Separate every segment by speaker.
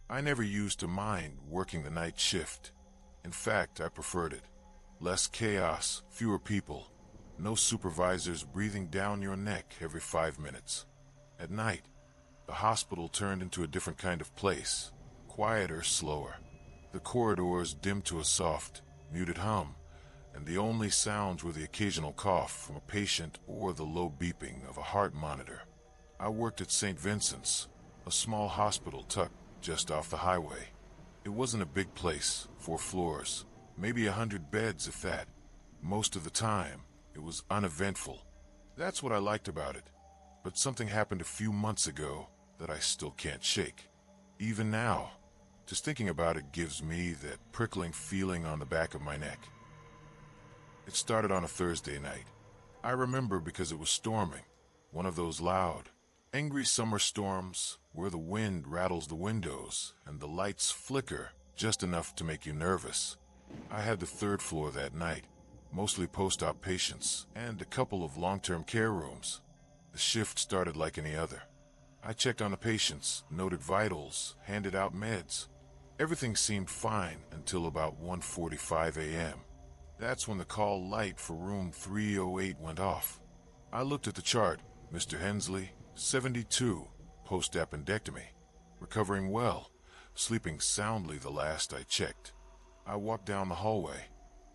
Speaker 1: I never used to mind working the night shift. In fact, I preferred it. Less chaos, fewer people, no supervisors breathing down your neck every 5 minutes. At night, the hospital turned into a different kind of place, quieter, slower. The corridors dimmed to a soft, muted hum, and the only sounds were the occasional cough from a patient or the low beeping of a heart monitor. I worked at St. Vincent's, a small hospital tucked just off the highway. It wasn't a big place, 4 floors, maybe 100 beds if that. Most of the time, it was uneventful. That's what I liked about it. But something happened a few months ago that I still can't shake. Even now, just thinking about it gives me that prickling feeling on the back of my neck. It started on a Thursday night. I remember because it was storming, one of those loud, angry summer storms where the wind rattles the windows and the lights flicker just enough to make you nervous. I had the 3rd floor that night, mostly post-op patients and a couple of long-term care rooms. The shift started like any other. I checked on the patients, noted vitals, handed out meds. Everything seemed fine until about 1:45 a.m. That's when the call light for room 308 went off. I looked at the chart. Mr. Hensley, 72, post-appendectomy, recovering well, sleeping soundly the last I checked. I walked down the hallway,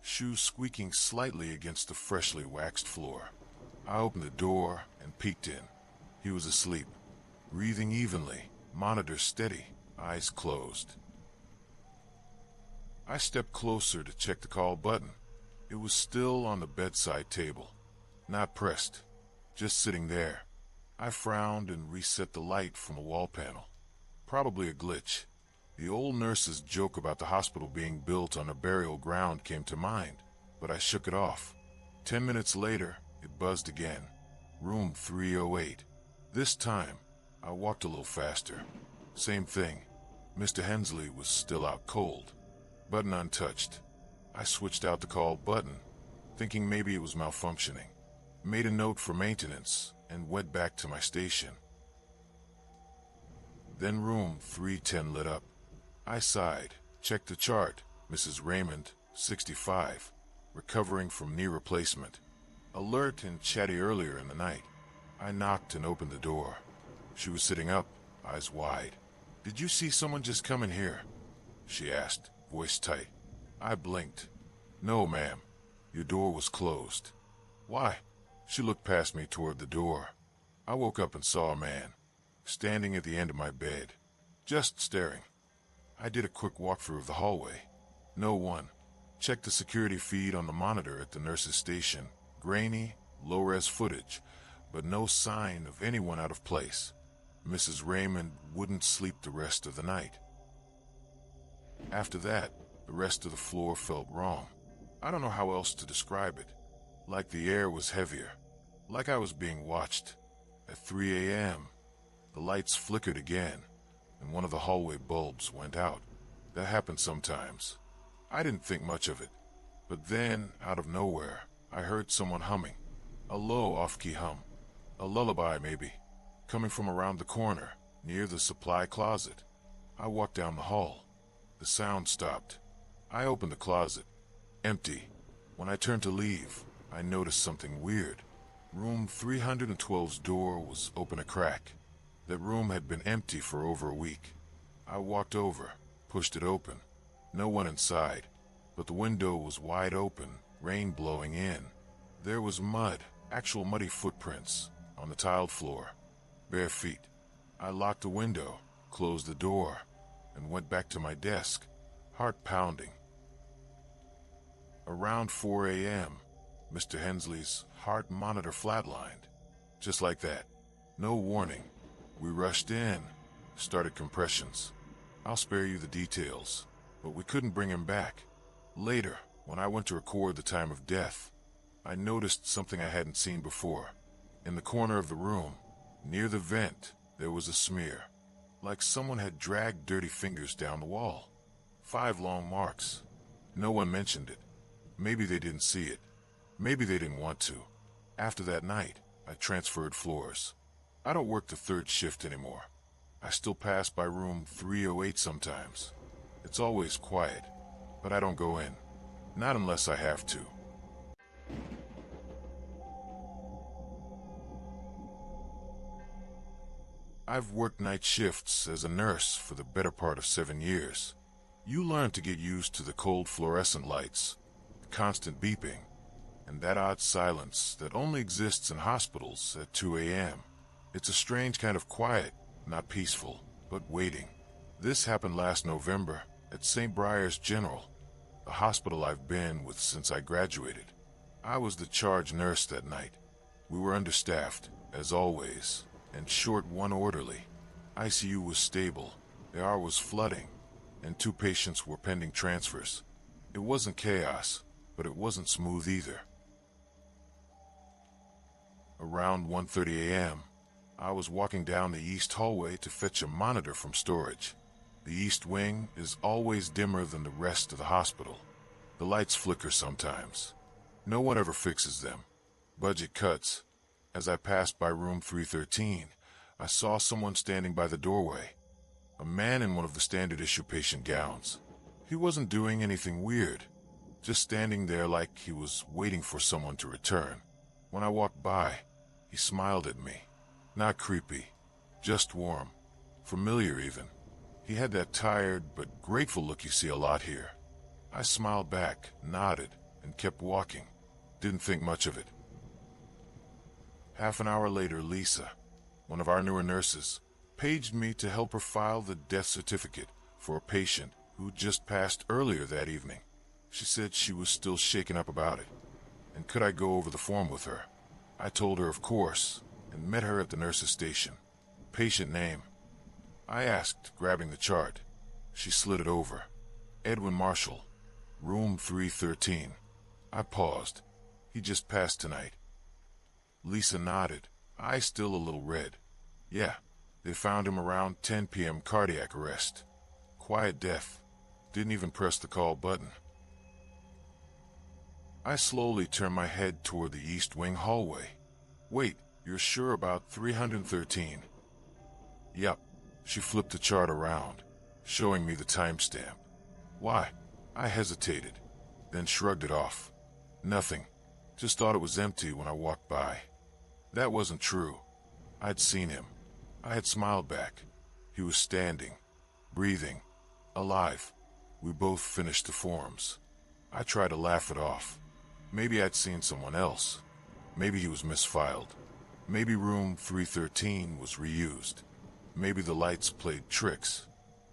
Speaker 1: shoes squeaking slightly against the freshly waxed floor. I opened the door and peeked in. He was asleep, breathing evenly, monitor steady, eyes closed. I stepped closer to check the call button. It was still on the bedside table, not pressed, just sitting there. I frowned and reset the light from a wall panel. Probably a glitch. The old nurse's joke about the hospital being built on a burial ground came to mind, but I shook it off. 10 minutes later, it buzzed again. Room 308. This time, I walked a little faster. Same thing. Mr. Hensley was still out cold. Button untouched. I switched out the call button, thinking maybe it was malfunctioning. Made a note for maintenance and went back to my station. Then room 310 lit up. I sighed, checked the chart. Mrs. Raymond, 65, recovering from knee replacement. Alert and chatty earlier in the night. I knocked and opened the door. She was sitting up, eyes wide. "Did you see someone just come in here?" she asked, voice tight. I blinked. "No, ma'am. Your door was closed." "Why?" She looked past me toward the door. I woke up and saw a man, standing at the end of my bed, just staring. I did a quick walkthrough of the hallway. No one. Checked the security feed on the monitor at the nurse's station. Grainy, low-res footage, but no sign of anyone out of place. Mrs. Raymond wouldn't sleep the rest of the night. After that, the rest of the floor felt wrong. I don't know how else to describe it. Like the air was heavier. Like I was being watched. At 3 a.m., the lights flickered again, and one of the hallway bulbs went out. That happened sometimes. I didn't think much of it. But then, out of nowhere, I heard someone humming. A low, off-key hum. A lullaby, maybe. Coming from around the corner, near the supply closet. I walked down the hall. The sound stopped. I opened the closet. Empty. When I turned to leave, I noticed something weird. Room 312's door was open a crack. That room had been empty for over a week. I walked over, pushed it open. No one inside, but the window was wide open, rain blowing in. There was mud, actual muddy footprints, on the tiled floor. Bare feet. I locked the window, closed the door, and went back to my desk, heart pounding. Around 4 a.m., Mr. Hensley's heart monitor flatlined. Just like that. No warning. We rushed in, started compressions. I'll spare you the details, but we couldn't bring him back. Later, when I went to record the time of death, I noticed something I hadn't seen before. In the corner of the room, near the vent, there was a smear, like someone had dragged dirty fingers down the wall. 5 long marks. No one mentioned it. Maybe they didn't see it. Maybe they didn't want to. After that night, I transferred floors. I don't work the 3rd shift anymore. I still pass by room 308 sometimes. It's always quiet, but I don't go in. Not unless I have to. I've worked night shifts as a nurse for the better part of 7 years. You learn to get used to the cold fluorescent lights, the constant beeping, and that odd silence that only exists in hospitals at 2 a.m. It's a strange kind of quiet, not peaceful, but waiting. This happened last November at St. Briar's General, the hospital I've been with since I graduated. I was the charge nurse that night. We were understaffed, as always, and short one orderly. ICU was stable, AR was flooding, and 2 patients were pending transfers. It wasn't chaos, but it wasn't smooth either. Around 1:30 a.m., I was walking down the east hallway to fetch a monitor from storage. The east wing is always dimmer than the rest of the hospital. The lights flicker sometimes. No one ever fixes them. Budget cuts. As I passed by room 313, I saw someone standing by the doorway. A man in one of the standard issue patient gowns. He wasn't doing anything weird, just standing there like he was waiting for someone to return. When I walked by, he smiled at me. Not creepy, just warm, familiar even. He had that tired but grateful look you see a lot here. I smiled back, nodded, and kept walking. Didn't think much of it. Half an hour later, Lisa, one of our newer nurses, paged me to help her file the death certificate for a patient who just passed earlier that evening. She said she was still shaken up about it, and could I go over the form with her? I told her of course, and met her at the nurse's station. Patient name, I asked, grabbing the chart. She slid it over. Edwin Marshall, room 313. I paused. He just passed tonight. Lisa nodded, eyes still a little red. Yeah, they found him around 10 p.m. cardiac arrest. Quiet death. Didn't even press the call button. I slowly turned my head toward the east wing hallway. Wait, you're sure about 313? Yup. She flipped the chart around, showing me the timestamp. Why? I hesitated, then shrugged it off. Nothing. Just thought it was empty when I walked by. That wasn't true. I'd seen him. I had smiled back. He was standing, breathing, alive. We both finished the forms. I tried to laugh it off. Maybe I'd seen someone else. Maybe he was misfiled. Maybe room 313 was reused. Maybe the lights played tricks.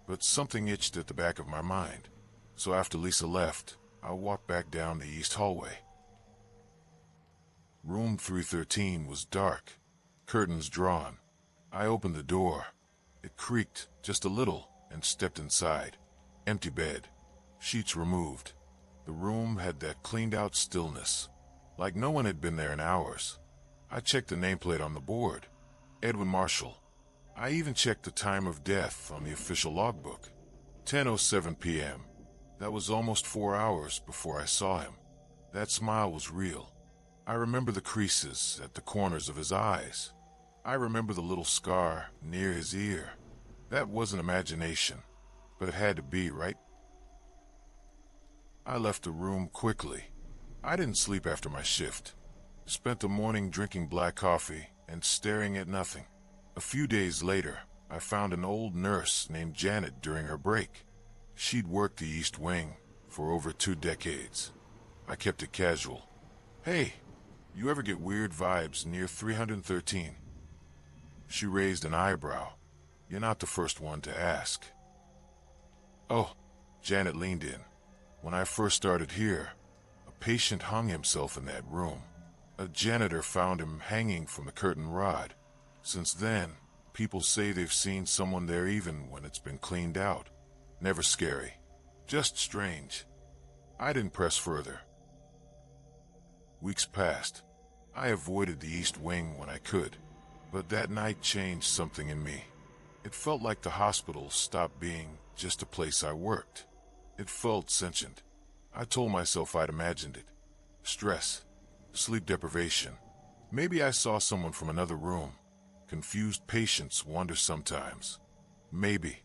Speaker 1: But something itched at the back of my mind. So after Lisa left, I walked back down the east hallway. Room 313 was dark, curtains drawn. I opened the door. It creaked just a little and stepped inside. Empty bed, sheets removed. The room had that cleaned-out stillness, like no one had been there in hours. I checked the nameplate on the board. Edwin Marshall. I even checked the time of death on the official logbook. 10:07 p.m. That was almost 4 hours before I saw him. That smile was real. I remember the creases at the corners of his eyes. I remember the little scar near his ear. That wasn't imagination, but it had to be, right? I left the room quickly. I didn't sleep after my shift. Spent the morning drinking black coffee and staring at nothing. A few days later, I found an old nurse named Janet during her break. She'd worked the East Wing for over 2 decades. I kept it casual. Hey, you ever get weird vibes near 313? She raised an eyebrow. You're not the first one to ask. Oh, Janet leaned in. When I first started here, a patient hung himself in that room. A janitor found him hanging from the curtain rod. Since then, people say they've seen someone there even when it's been cleaned out. Never scary, just strange. I didn't press further. Weeks passed. I avoided the East Wing when I could, but that night changed something in me. It felt like the hospital stopped being just a place I worked. It felt sentient. I told myself I'd imagined it. Stress, sleep deprivation. Maybe I saw someone from another room. Confused patients wander sometimes. Maybe.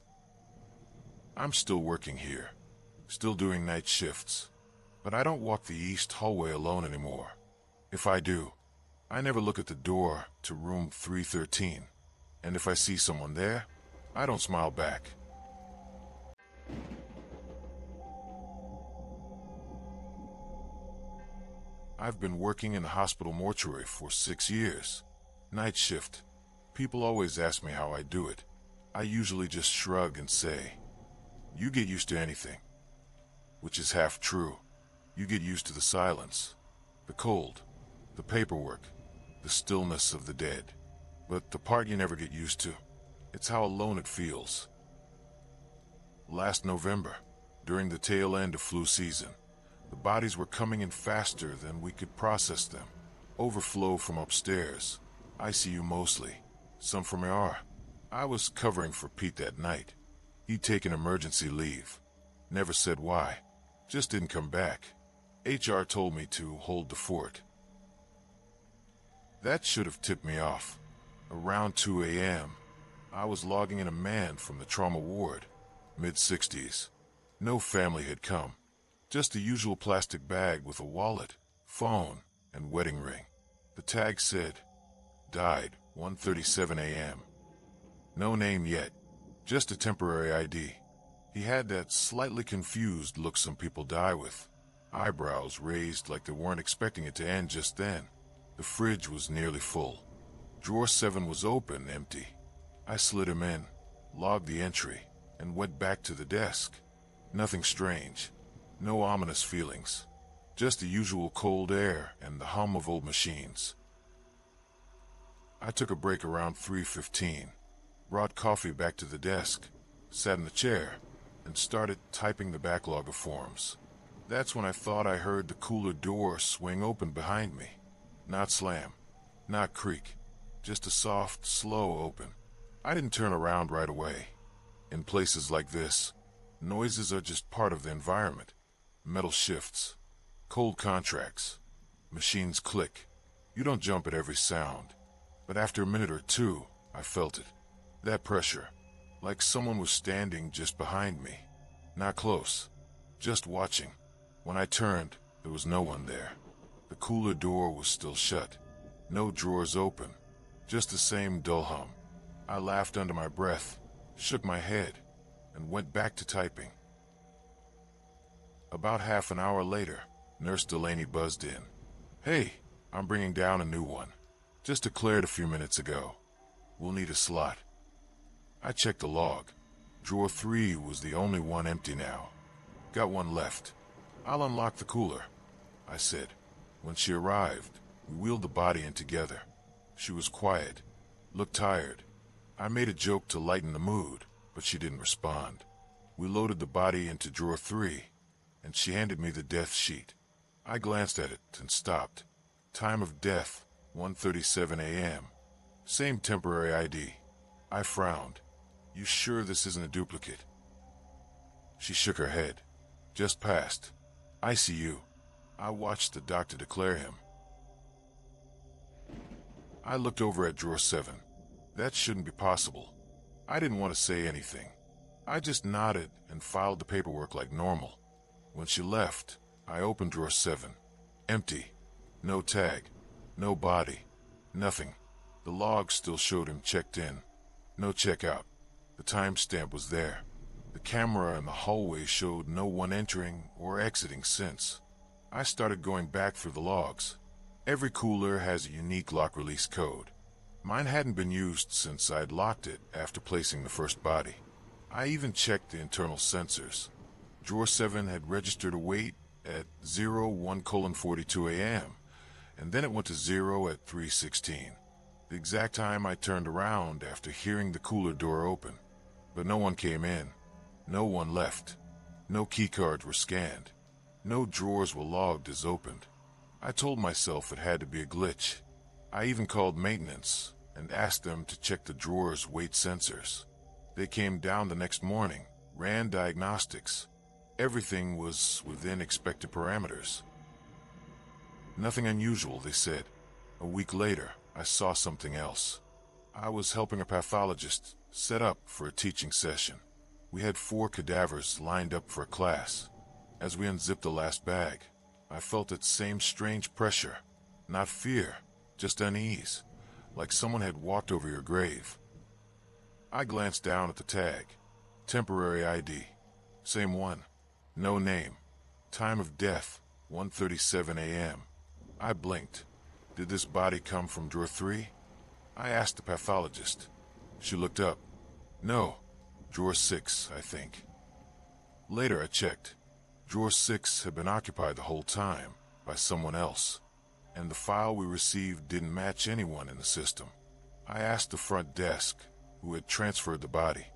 Speaker 1: I'm still working here, still doing night shifts, but I don't walk the east hallway alone anymore. If I do, I never look at the door to room 313, and if I see someone there, I don't smile back. I've been working in the hospital mortuary for 6 years. Night shift. People always ask me how I do it. I usually just shrug and say, "You get used to anything." Which is half true. You get used to the silence, the cold, the paperwork, the stillness of the dead. But the part you never get used to, it's how alone it feels. Last November, during the tail end of flu season, the bodies were coming in faster than we could process them. Overflow from upstairs, ICU mostly, some from ER. I was covering for Pete that night. He'd taken emergency leave. Never said why. Just didn't come back. HR told me to hold the fort. That should have tipped me off. Around 2 a.m., I was logging in a man from the trauma ward, mid-60s. No family had come. Just the usual plastic bag with a wallet, phone, and wedding ring. The tag said, "Died, 1:37 a.m." No name yet, just a temporary ID. He had that slightly confused look some people die with. Eyebrows raised like they weren't expecting it to end just then. The fridge was nearly full. Drawer 7 was open, empty. I slid him in, logged the entry, and went back to the desk. Nothing strange. No ominous feelings. Just the usual cold air and the hum of old machines. I took a break around 3:15, brought coffee back to the desk, sat in the chair, and started typing the backlog of forms. That's when I thought I heard the cooler door swing open behind me. Not slam, not creak, just a soft, slow open. I didn't turn around right away. In places like this, noises are just part of the environment. Metal shifts, cold contracts, machines click. You don't jump at every sound. But after a minute or two, I felt it. That pressure, like someone was standing just behind me. Not close, just watching. When I turned, there was no one there. The cooler door was still shut. No drawers open, just the same dull hum. I laughed under my breath, shook my head, and went back to typing. About half an hour later, Nurse Delaney buzzed in. "Hey, I'm bringing down a new one. Just declared a few minutes ago. We'll need a slot." I checked the log. Drawer 3 was the only one empty now. "Got one left. I'll unlock the cooler," I said. When she arrived, we wheeled the body in together. She was quiet, looked tired. I made a joke to lighten the mood, but she didn't respond. We loaded the body into drawer 3, and she handed me the death sheet. I glanced at it and stopped. Time of death, 1:37 a.m. Same temporary ID. I frowned. "You sure this isn't a duplicate?" She shook her head. "Just passed. ICU. I watched the doctor declare him." I looked over at drawer 7. That shouldn't be possible. I didn't want to say anything. I just nodded and filed the paperwork like normal. When she left, I opened drawer 7. Empty. No tag. No body. Nothing. The log still showed him checked in. No checkout. The timestamp was there. The camera in the hallway showed no one entering or exiting since. I started going back through the logs. Every cooler has a unique lock release code. Mine hadn't been used since I'd locked it after placing the first body. I even checked the internal sensors. Drawer 7 had registered a wait at 01:42 a.m., and then it went to 0 at 3:16. The exact time I turned around after hearing the cooler door open. But no one came in. No one left. No keycards were scanned. No drawers were logged as opened. I told myself it had to be a glitch. I even called maintenance and asked them to check the drawer's weight sensors. They came down the next morning, ran diagnostics. Everything was within expected parameters. Nothing unusual, they said. A week later, I saw something else. I was helping a pathologist set up for a teaching session. We had 4 cadavers lined up for a class. As we unzipped the last bag, I felt that same strange pressure. Not fear, just unease, like someone had walked over your grave. I glanced down at the tag. Temporary ID. Same one. No name. Time of death, 1:37 a.m. I blinked. Did this body come from drawer 3? I asked the pathologist. She looked up. No. Drawer 6, I think. Later I checked. Drawer 6 had been occupied the whole time by someone else, and the file we received didn't match anyone in the system. I asked the front desk, who had transferred the body.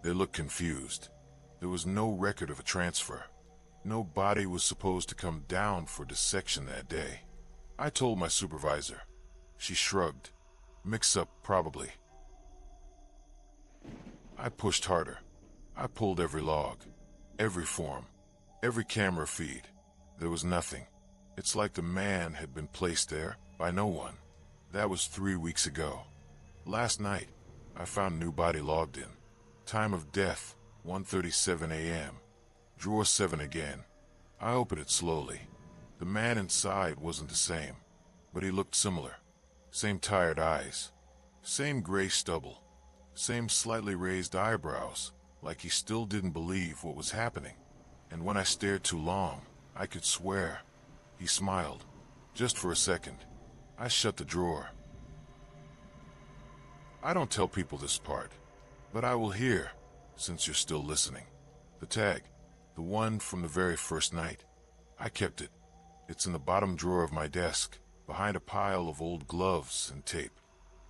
Speaker 1: They looked confused. There was no record of a transfer. No body was supposed to come down for dissection that day. I told my supervisor. She shrugged. Mix-up, probably. I pushed harder. I pulled every log, every form, every camera feed. There was nothing. It's like the man had been placed there by no one. That was 3 weeks ago. Last night, I found a new body logged in. Time of death, 1:37 a.m. Drawer 7 again. I opened it slowly. The man inside wasn't the same, but he looked similar. Same tired eyes, same gray stubble, same slightly raised eyebrows, like he still didn't believe what was happening. And when I stared too long, I could swear. He smiled, just for a second. I shut the drawer. I don't tell people this part, but I will hear, since you're still listening. The tag, the one from the very first night. I kept it. It's in the bottom drawer of my desk, behind a pile of old gloves and tape.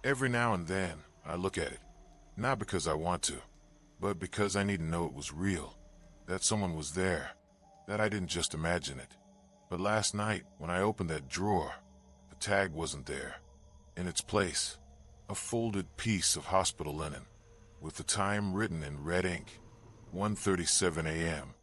Speaker 1: Every now and then, I look at it. Not because I want to, but because I need to know it was real, that someone was there, that I didn't just imagine it. But last night, when I opened that drawer, the tag wasn't there. In its place, a folded piece of hospital linen, with the time written in red ink, 1:37 a.m.